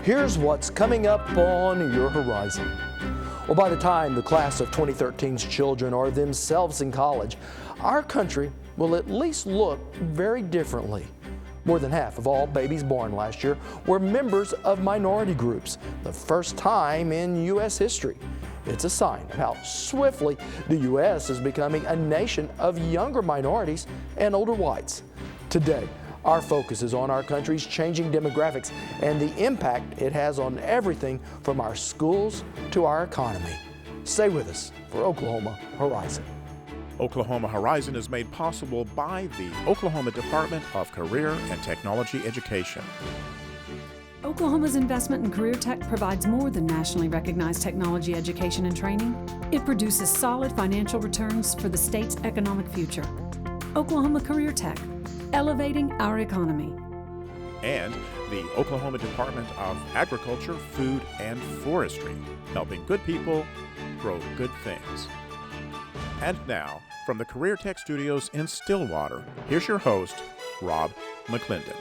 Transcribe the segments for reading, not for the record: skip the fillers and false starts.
Here's what's coming up on your horizon. Well, by the time the class of 2013's children are themselves in college, our country will at least look very differently. More than half of all babies born last year were members of minority groups, the first time in U.S. history. It's a sign of how swiftly the U.S. is becoming a nation of younger minorities and older whites. Today, our focus is on our country's changing demographics and the impact it has on everything from our schools to our economy. Stay with us for Oklahoma Horizon. Oklahoma Horizon is made possible by the Oklahoma Department of Career and Technology Education. Oklahoma's investment in career tech provides more than nationally recognized technology education and training. It produces solid financial returns for the state's economic future. Oklahoma Career Tech, elevating our economy. And the Oklahoma Department of Agriculture, Food, and Forestry, helping good people grow good things. And now, from the Career Tech Studios in Stillwater, here's your host, Rob McClendon.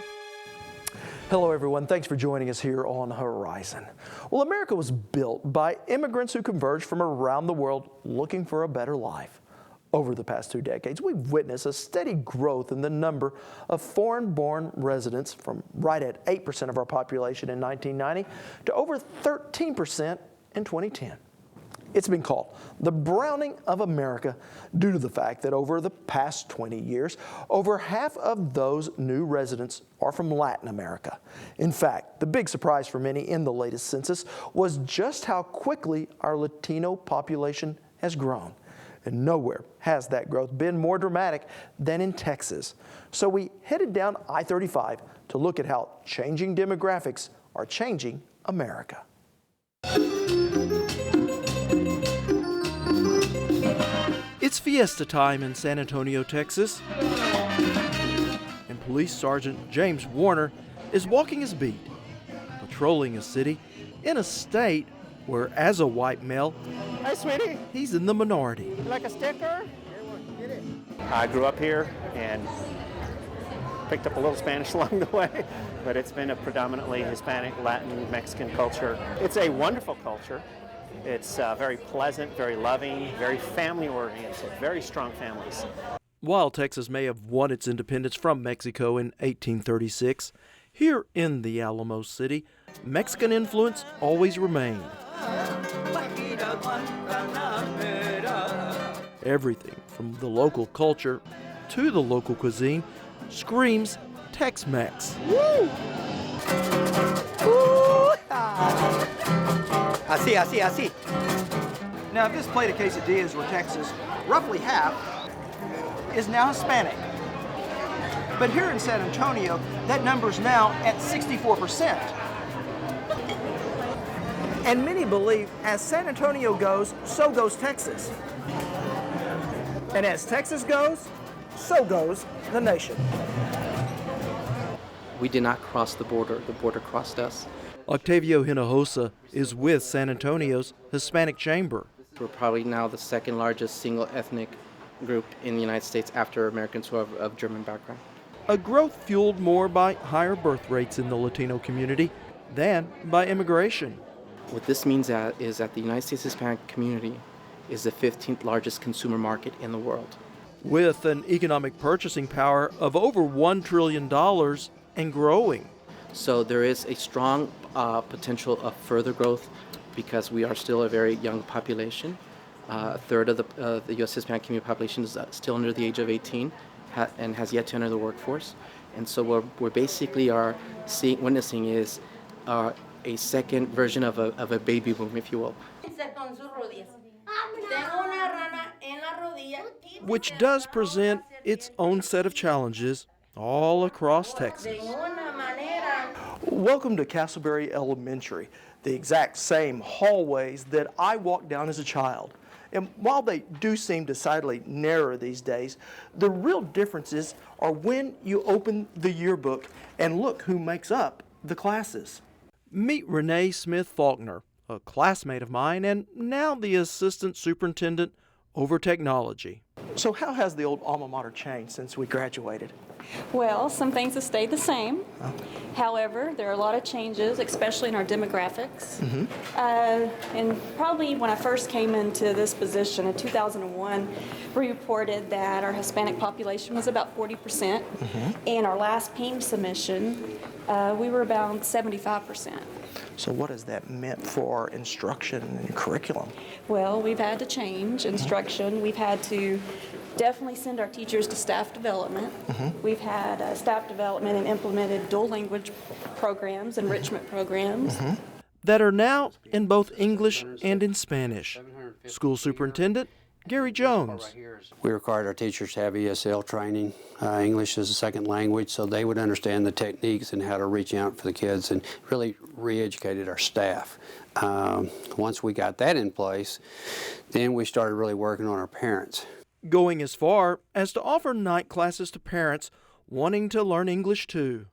Hello, everyone. Thanks for joining us here on Horizon. Well, America was built by immigrants who converged from around the world looking for a better life. Over the past 2 decades, we've witnessed a steady growth in the number of foreign-born residents from right at 8% of our population in 1990 to over 13% in 2010. It's been called the Browning of America due to the fact that over the past 20 years, over half of those new residents are from Latin America. In fact, the big surprise for many in the latest census was just how quickly our Latino population has grown. And nowhere has that growth been more dramatic than in Texas. So we headed down I-35 to look at how changing demographics are changing America. It's fiesta time in San Antonio, Texas, and Police Sergeant James Warner is walking his beat, patrolling a city in a state where, as a white male, Hi, sweetie. he's in the minority. You like a sticker? I grew up here and picked up a little Spanish along the way, but it's been a predominantly Hispanic, Latin, Mexican culture. It's a wonderful culture. It's very pleasant, very loving, very family-oriented, very strong families. While Texas may have won its independence from Mexico in 1836, here in the Alamo City, Mexican influence always remained. Everything from the local culture to the local cuisine screams Tex-Mex. Woo! Así. Now, if this plate of quesadillas were Texas, roughly half is now Hispanic. But here in San Antonio, that number is now at 64%. And many believe as San Antonio goes, so goes Texas. And as Texas goes, so goes the nation. We did not cross the border crossed us. Octavio Hinojosa is with San Antonio's Hispanic Chamber. We're probably now the second largest single ethnic group in the United States after Americans who are of German background. A growth fueled more by higher birth rates in the Latino community than by immigration. What this means is that the United States Hispanic community is the 15th largest consumer market in the world. With an economic purchasing power of over $1 trillion and growing. So there is a strong potential of further growth because we are still a very young population. A third of the U.S. Hispanic community population is still under the age of 18 and has yet to enter the workforce. And so what we basically are witnessing is a second version of a baby boom, if you will. Which does present its own set of challenges all across Texas. Welcome to Castleberry Elementary, the exact same hallways that I walked down as a child. And while they do seem decidedly narrower these days, the real differences are when you open the yearbook and look who makes up the classes. Meet Renee Smith Faulkner, a classmate of mine and now the assistant superintendent over technology. So how has the old alma mater changed since we graduated? Well, some things have stayed the same. However, there are a lot of changes, especially in our demographics. And probably when I first came into this position in 2001, we reported that our Hispanic population was about 40%. And our last PEAM submission, we were about 75%. So what has that meant for instruction and curriculum? Well, we've had to change instruction. We've had to definitely send our teachers to staff development. We've had staff development and implemented dual language programs, enrichment programs. That are now in both English and in Spanish. School Superintendent Gary Jones. We required our teachers to have ESL training, English as a second language, so they would understand the techniques and how to reach out for the kids, and really re-educated our staff. Once we got that in place, then we started really working on our parents. Going as far as to offer night classes to parents wanting to learn English too.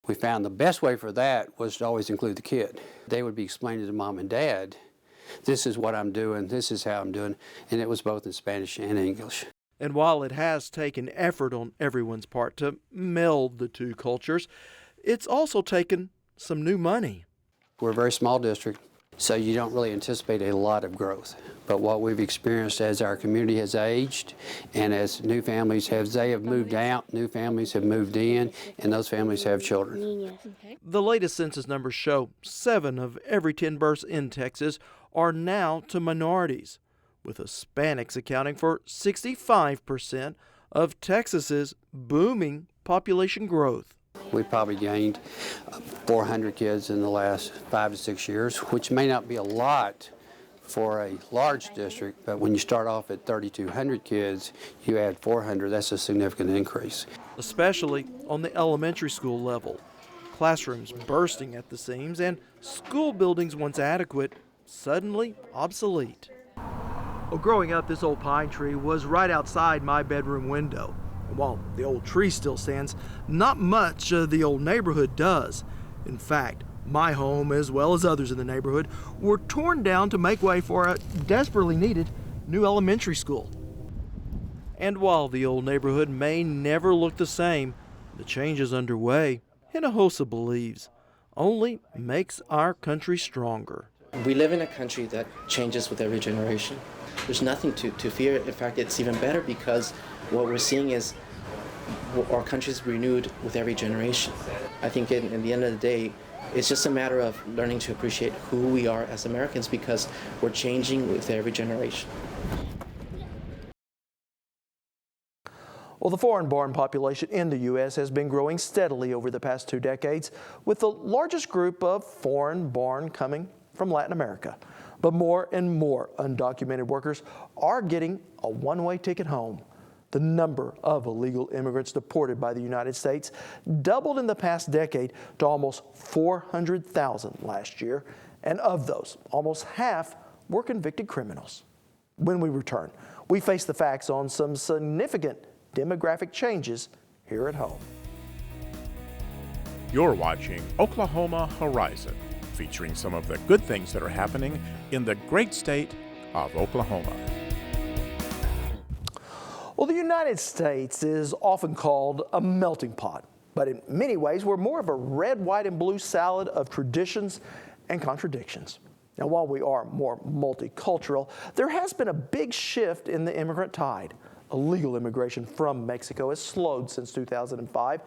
We found the best way for that was to always include the kid. They would be explaining to mom and dad, this is what I'm doing, this is how I'm doing, and it was both in Spanish and English. And while it has taken effort on everyone's part to meld the two cultures, it's also taken some new money. We're a very small district, so you don't really anticipate a lot of growth. But what we've experienced as our community has aged and as new families they have moved out, new families have moved in, and those families have children. The latest census numbers show 7 of every 10 births in Texas are now to minorities, with Hispanics accounting for 65% of Texas's booming population growth. We probably gained 400 kids in the last 5 to 6 years, which may not be a lot for a large district, but when you start off at 3,200 kids, you add 400, that's a significant increase. Especially on the elementary school level. Classrooms bursting at the seams and school buildings once adequate, suddenly obsolete. Well, growing up, this old pine tree was right outside my bedroom window. And while the old tree still stands, not much of the old neighborhood does. In fact, my home, as well as others in the neighborhood, were torn down to make way for a desperately needed new elementary school. And while the old neighborhood may never look the same, the changes underway, Hinojosa believes, only makes our country stronger. We live in a country that changes with every generation. There's nothing to fear. In fact, it's even better because what we're seeing is our country's renewed with every generation. I think in the end of the day, it's just a matter of learning to appreciate who we are as Americans because we're changing with every generation. Well, the foreign-born population in the U.S. has been growing steadily over the past 2 decades, with the largest group of foreign-born coming from Latin America. But more and more undocumented workers are getting a one-way ticket home. The number of illegal immigrants deported by the United States doubled in the past decade to almost 400,000 last year, and of those, almost half were convicted criminals. When we return, we face the facts on some significant demographic changes here at home. You're watching Oklahoma Horizon, featuring some of the good things that are happening in the great state of Oklahoma. Well, the United States is often called a melting pot, but in many ways we're more of a red, white, and blue salad of traditions and contradictions. Now, while we are more multicultural, there has been a big shift in the immigrant tide. Illegal immigration from Mexico has slowed since 2005,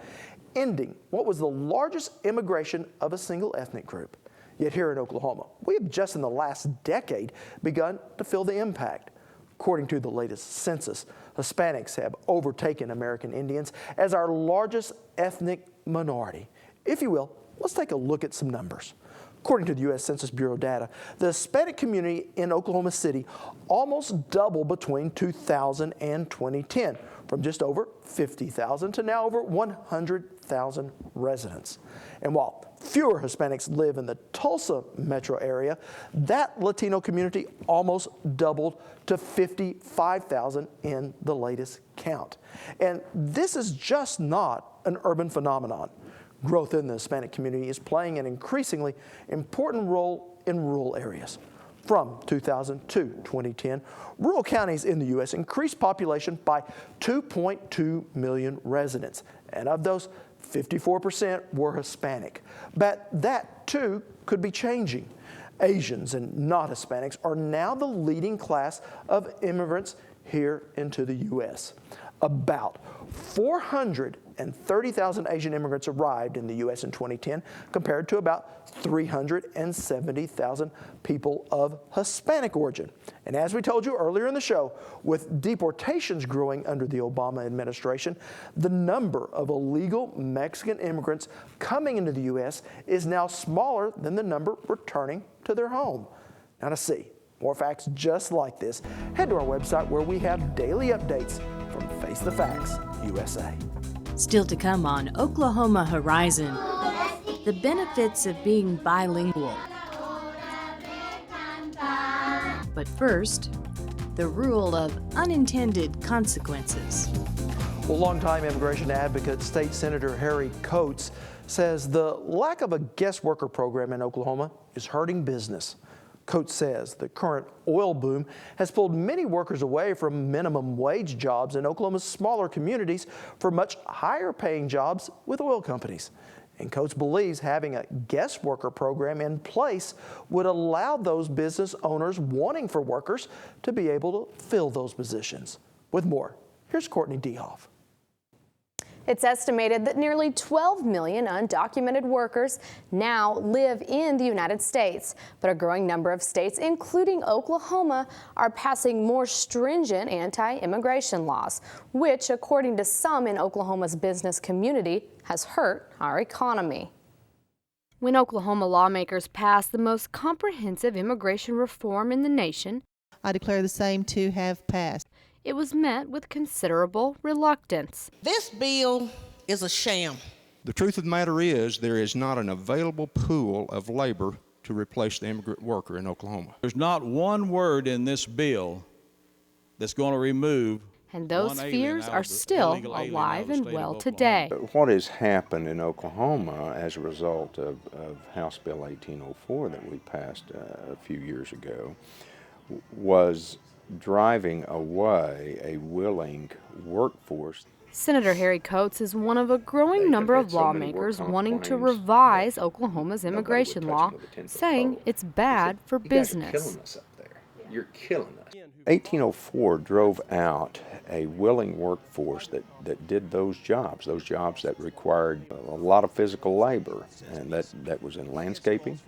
ending what was the largest immigration of a single ethnic group. Yet here in Oklahoma, we have just in the last decade begun to feel the impact. According to the latest census, Hispanics have overtaken American Indians as our largest ethnic minority. If you will, let's take a look at some numbers. According to the U.S. Census Bureau data, the Hispanic community in Oklahoma City almost doubled between 2000 and 2010, from just over 50,000 to now over 100,000 residents. And while fewer Hispanics live in the Tulsa metro area, that Latino community almost doubled to 55,000 in the latest count. And this is just not an urban phenomenon. Growth in the Hispanic community is playing an increasingly important role in rural areas. From 2000 to 2010, rural counties in the U.S. increased population by 2.2 million residents, and of those, 54% were Hispanic. But that, too, could be changing. Asians and not Hispanics are now the leading class of immigrants here into the U.S. About 430,000 Asian immigrants arrived in the U.S. in 2010, compared to about 370,000 people of Hispanic origin. And as we told you earlier in the show, with deportations growing under the Obama administration, the number of illegal Mexican immigrants coming into the U.S. is now smaller than the number returning to their home. Now, to see more facts just like this, head to our website where we have daily updates from Face the Facts USA. Still to come on Oklahoma Horizon, the benefits of being bilingual. But first, the rule of unintended consequences. Well, longtime immigration advocate State Senator Harry Coates says the lack of a guest worker program in Oklahoma is hurting business. Coates says the current oil boom has pulled many workers away from minimum wage jobs in Oklahoma's smaller communities for much higher paying jobs with oil companies. And Coates believes having a guest worker program in place would allow those business owners wanting for workers to be able to fill those positions. With more, here's Courtney Dehoff. It's estimated that nearly 12 million undocumented workers now live in the United States, but a growing number of states, including Oklahoma, are passing more stringent anti-immigration laws, which, according to some in Oklahoma's business community, has hurt our economy. When Oklahoma lawmakers passed the most comprehensive immigration reform in the nation, I declare the same to have passed. It was met with considerable reluctance. This bill is a sham. The truth of the matter is there is not an available pool of labor to replace the immigrant worker in Oklahoma. There's not one word in this bill that's going to remove. And those fears are still alive and well today. What has happened in Oklahoma as a result of House Bill 1804 that we passed a few years ago was driving away a willing workforce. Senator Harry Coates is one of a growing number of lawmakers wanting to revise Oklahoma's immigration law, saying it's bad for business. You're killing us up there. You're killing us. 1804 drove out a willing workforce that did those jobs that required a lot of physical labor, and that was in landscaping,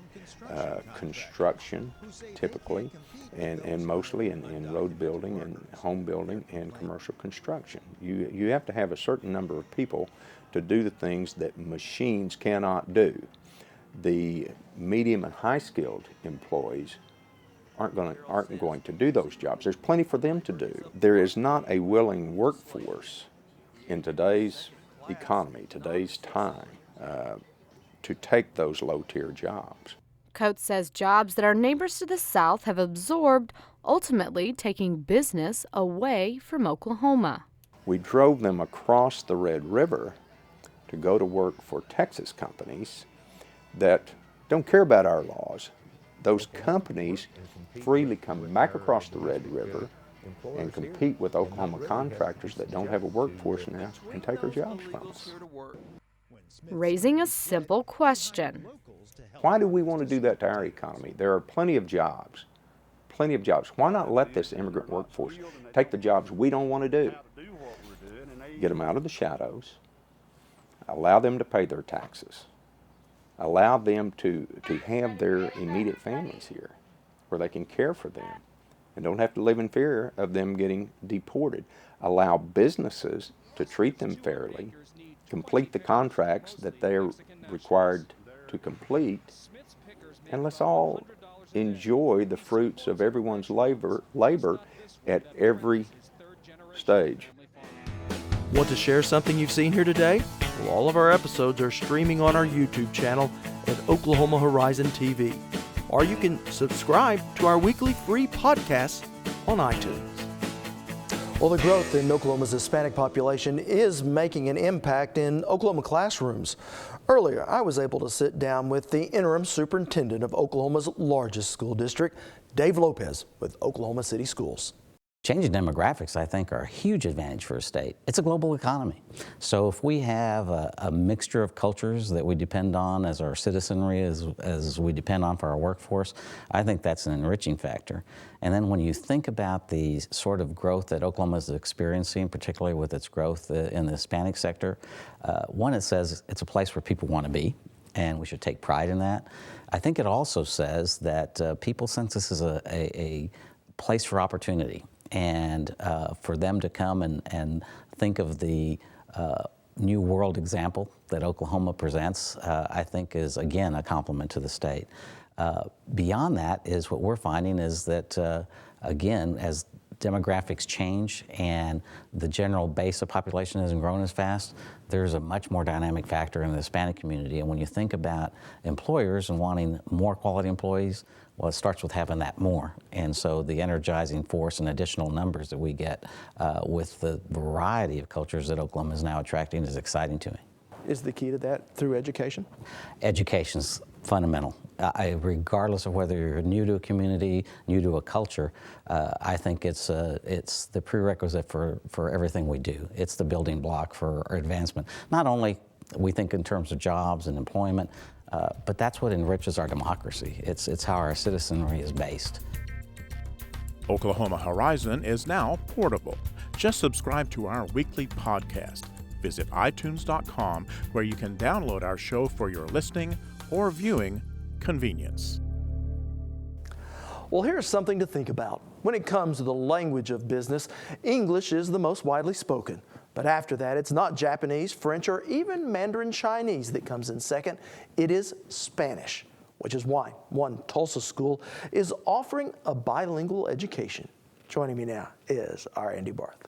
construction typically, and mostly in road building and home building and commercial construction. You have to have a certain number of people to do the things that machines cannot do. The medium and high skilled employees aren't going to do those jobs. There's plenty for them to do. There is not a willing workforce in today's economy, today's time, to take those low-tier jobs. Coates says jobs that our neighbors to the south have absorbed, ultimately taking business away from Oklahoma. We drove them across the Red River to go to work for Texas companies that don't care about our laws. Those companies freely come back across the Red River and compete with Oklahoma contractors that don't have a workforce now and take our jobs from us. Raising a simple question. Why do we want to do that to our economy? There are plenty of jobs. Plenty of jobs. Why not let this immigrant workforce take the jobs we don't want to do? Get them out of the shadows. Allow them to pay their taxes. Allow them to have their immediate families here where they can care for them and don't have to live in fear of them getting deported. Allow businesses to treat them fairly, complete the contracts that they're required to complete, and let's all enjoy the fruits of everyone's labor at every stage. Want to share something you've seen here today? Well, all of our episodes are streaming on our YouTube channel at Oklahoma Horizon TV, or you can subscribe to our weekly free podcasts on iTunes. Well, the growth in Oklahoma's Hispanic population is making an impact in Oklahoma classrooms. Earlier, I was able to sit down with the interim superintendent of Oklahoma's largest school district, Dave Lopez, with Oklahoma City Schools. Changing demographics, I think, are a huge advantage for a state. It's a global economy. So if we have a mixture of cultures that we depend on as our citizenry, as we depend on for our workforce, I think that's an enriching factor. And then when you think about the sort of growth that Oklahoma is experiencing, particularly with its growth in the Hispanic sector, one, it says it's a place where people want to be, and we should take pride in that. I think it also says that people sense this is a place for opportunity. And for them to come and think of the new world example that Oklahoma presents, I think is, again, a compliment to the state. Beyond that is what we're finding is that, again, as demographics change and the general base of population hasn't grown as fast, there's a much more dynamic factor in the Hispanic community. And when you think about employers and wanting more quality employees, well, it starts with having that more. And so the energizing force and additional numbers that we get with the variety of cultures that Oklahoma is now attracting is exciting to me. Is the key to that through education? Education's fundamental. Regardless of whether you're new to a community, new to a culture, I think it's the prerequisite for everything we do. It's the building block for our advancement. Not only we think in terms of jobs and employment, but that's what enriches our democracy. It's how our citizenry is based. Oklahoma Horizon is now portable. Just subscribe to our weekly podcast. Visit iTunes.com, where you can download our show for your listening or viewing convenience. Well, here's something to think about. When it comes to the language of business, English is the most widely spoken. But after that, it's not Japanese, French, or even Mandarin Chinese that comes in second. It is Spanish, which is why one Tulsa school is offering a bilingual education. Joining me now is our Andy Barth.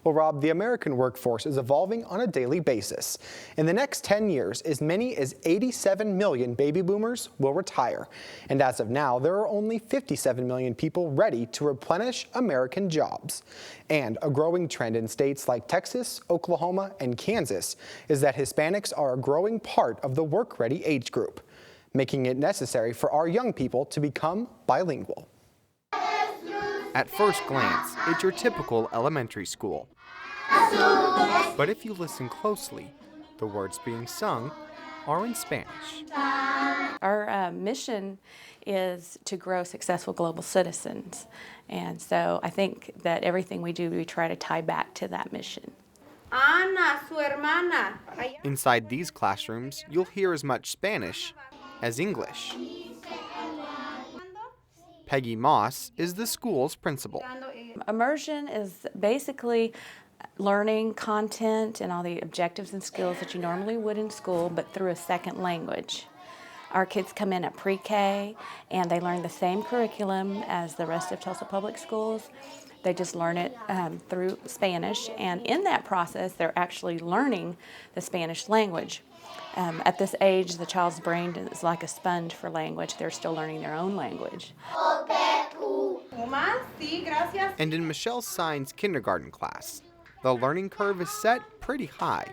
Well, Rob, the American workforce is evolving on a daily basis. In the next 10 years, as many as 87 million baby boomers will retire. And as of now, there are only 57 million people ready to replenish American jobs. And a growing trend in states like Texas, Oklahoma, and Kansas is that Hispanics are a growing part of the work-ready age group, making it necessary for our young people to become bilingual. At first glance, it's your typical elementary school. But if you listen closely, the words being sung are in Spanish. Our mission is to grow successful global citizens. And so I think that everything we do, we try to tie back to that mission. Ana, su hermana. Inside these classrooms, you'll hear as much Spanish as English. Peggy Moss is the school's principal. Immersion is basically learning content and all the objectives and skills that you normally would in school, but through a second language. Our kids come in at pre-K and they learn the same curriculum as the rest of Tulsa Public Schools. They just learn it through Spanish, and in that process they're actually learning the Spanish language. At this age, the child's brain is like a sponge for language. They're still learning their own language. And in Michelle Sign's kindergarten class, the learning curve is set pretty high.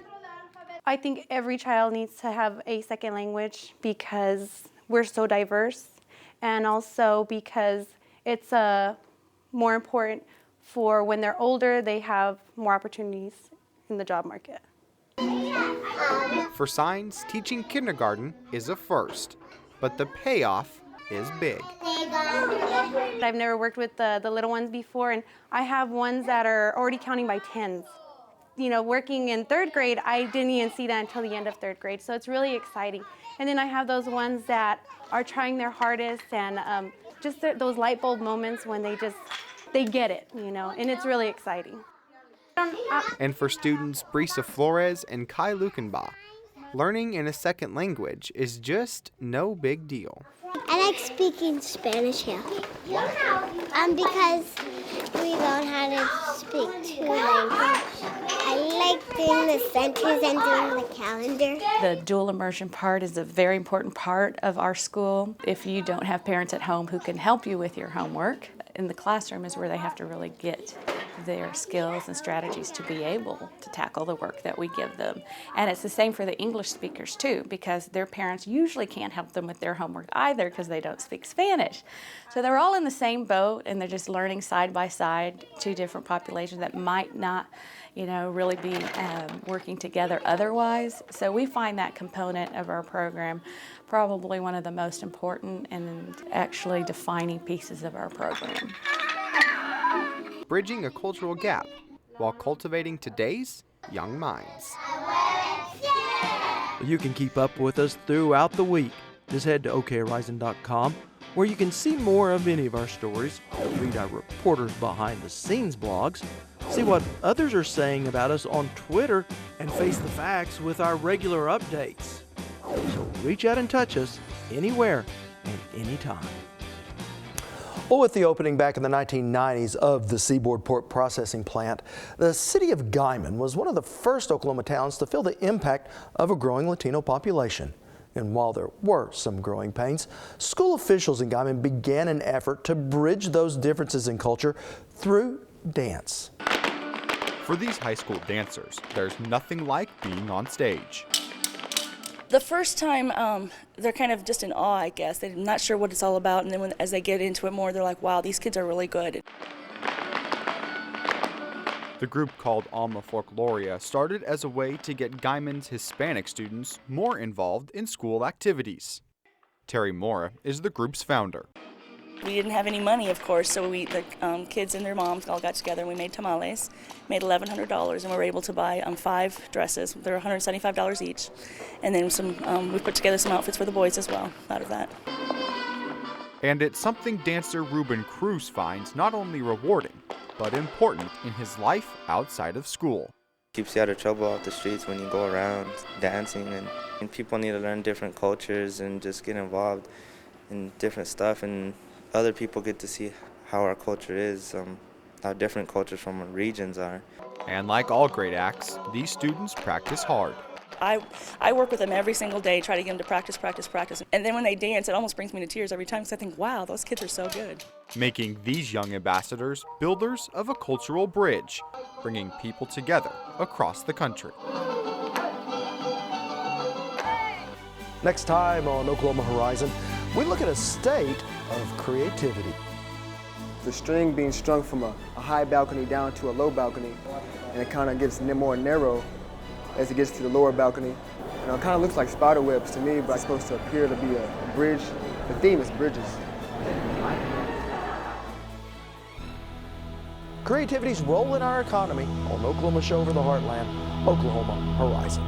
I think every child needs to have a second language because we're so diverse, and also because it's more important for when they're older, they have more opportunities in the job market. For Signs, teaching kindergarten is a first, but the payoff is big. I've never worked with the little ones before, and I have ones that are already counting by tens. You know, working in third grade, I didn't even see that until the end of third grade, so it's really exciting. And then I have those ones that are trying their hardest, and just those light bulb moments when they get it, you know, and it's really exciting. And for students Brisa Flores and Kai Lukenbaugh, learning in a second language is just no big deal. I like speaking Spanish here. Because we learn how to speak two languages. I like doing the centers and doing the calendar. The dual immersion part is a very important part of our school. If you don't have parents at home who can help you with your homework, in the classroom is where they have to really get their skills and strategies to be able to tackle the work that we give them. And it's the same for the English speakers too, because their parents usually can't help them with their homework either because they don't speak Spanish. So they're all in the same boat, and they're just learning side by side two different populations that might not, really be working together otherwise. So we find that component of our program probably one of the most important and actually defining pieces of our program. Bridging a cultural gap while cultivating today's young minds. You can keep up with us throughout the week. Just head to okhorizon.com, where you can see more of any of our stories, read our reporters behind the scenes blogs, see what others are saying about us on Twitter, and face the facts with our regular updates. So reach out and touch us anywhere and anytime. Well, with the opening back in the 1990s of the Seaboard Pork Processing Plant, the city of Guymon was one of the first Oklahoma towns to feel the impact of a growing Latino population. And while there were some growing pains, school officials in Guymon began an effort to bridge those differences in culture through dance. For these high school dancers, there's nothing like being on stage. The first time, they're kind of just in awe, I guess. They're not sure what it's all about, and then as they get into it more, they're like, wow, these kids are really good. The group called Alma for Gloria started as a way to get Guymon's Hispanic students more involved in school activities. Terry Mora is the group's founder. We didn't have any money, of course, so the kids and their moms all got together and we made tamales, made $1,100, and we were able to buy 5 dresses. They're $175 each. And then we put together some outfits for the boys as well out of that. And it's something dancer Ruben Cruz finds not only rewarding, but important in his life outside of school. Keeps you out of trouble off the streets when you go around dancing, and people need to learn different cultures and just get involved in different stuff, and other people get to see how our culture is, how different cultures from our regions are. And like all great acts, these students practice hard. I work with them every single day, try to get them to practice. And then when they dance, it almost brings me to tears every time because I think, wow, those kids are so good. Making these young ambassadors builders of a cultural bridge, bringing people together across the country. Next time on Oklahoma Horizon, we look at a state of creativity. The string being strung from a high balcony down to a low balcony, and it kind of gets more narrow as it gets to the lower balcony. It kind of looks like spider webs to me, but it's supposed to appear to be a bridge. The theme is bridges. Creativity's role in our economy on Oklahoma Show over the Heartland, Oklahoma Horizon.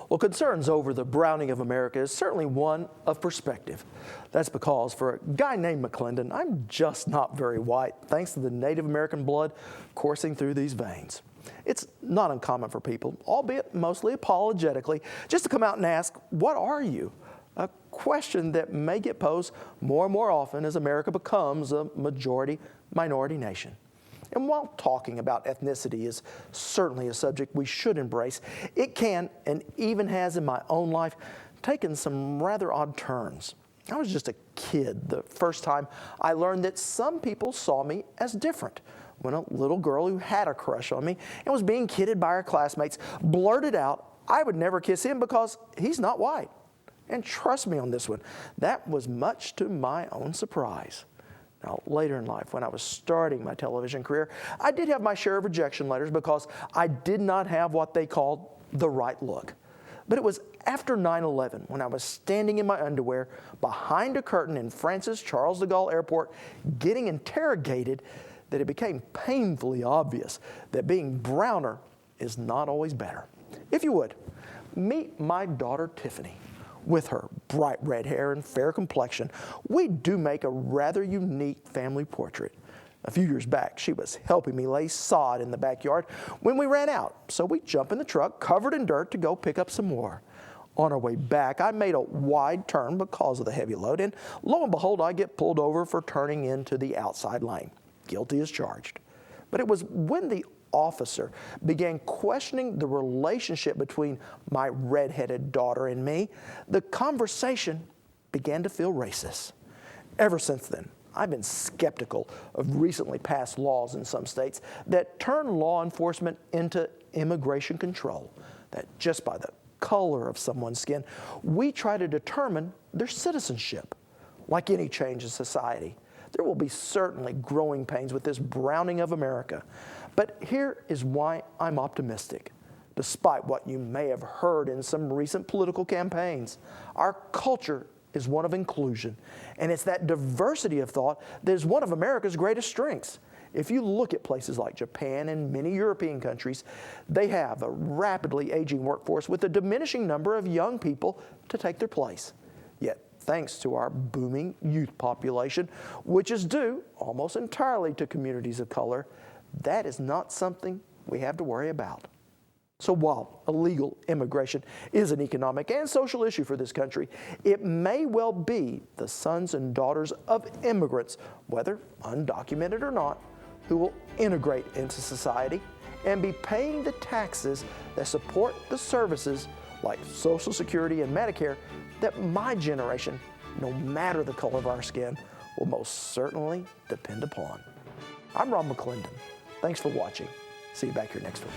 Well, concerns over the browning of America is certainly one of perspective. That's because for a guy named McClendon, I'm just not very white, thanks to the Native American blood coursing through these veins. It's not uncommon for people, albeit mostly apologetically, just to come out and ask, what are you? A question that may get posed more and more often as America becomes a majority-minority nation. And while talking about ethnicity is certainly a subject we should embrace, it can, and even has in my own life, taken some rather odd turns. I was just a kid the first time I learned that some people saw me as different, when a little girl who had a crush on me and was being kidded by her classmates blurted out I would never kiss him because he's not white. And trust me on this one, that was much to my own surprise. Now, later in life, when I was starting my television career, I did have my share of rejection letters because I did not have what they called the right look. But it was after 9/11 when I was standing in my underwear behind a curtain in Francis Charles de Gaulle Airport getting interrogated that it became painfully obvious that being browner is not always better. If you would, meet my daughter Tiffany. With her bright red hair and fair complexion, we do make a rather unique family portrait. A few years back, she was helping me lay sod in the backyard when we ran out, so we jumped in the truck covered in dirt to go pick up some more. On our way back, I made a wide turn because of the heavy load, and lo and behold, I get pulled over for turning into the outside lane. Guilty as charged. But it was when the officer began questioning the relationship between my red-headed daughter and me, the conversation began to feel racist. Ever since then, I've been skeptical of recently passed laws in some states that turn law enforcement into immigration control, that just by the color of someone's skin, we try to determine their citizenship. Like any change in society, there will be certainly growing pains with this browning of America. But here is why I'm optimistic. Despite what you may have heard in some recent political campaigns, our culture is one of inclusion, and it's that diversity of thought that is one of America's greatest strengths. If you look at places like Japan and many European countries, they have a rapidly aging workforce with a diminishing number of young people to take their place. Yet, thanks to our booming youth population, which is due almost entirely to communities of color, that is not something we have to worry about. So while illegal immigration is an economic and social issue for this country, it may well be the sons and daughters of immigrants, whether undocumented or not, who will integrate into society and be paying the taxes that support the services like Social Security and Medicare that my generation, no matter the color of our skin, will most certainly depend upon. I'm Rob McClendon. Thanks for watching. See you back here next week.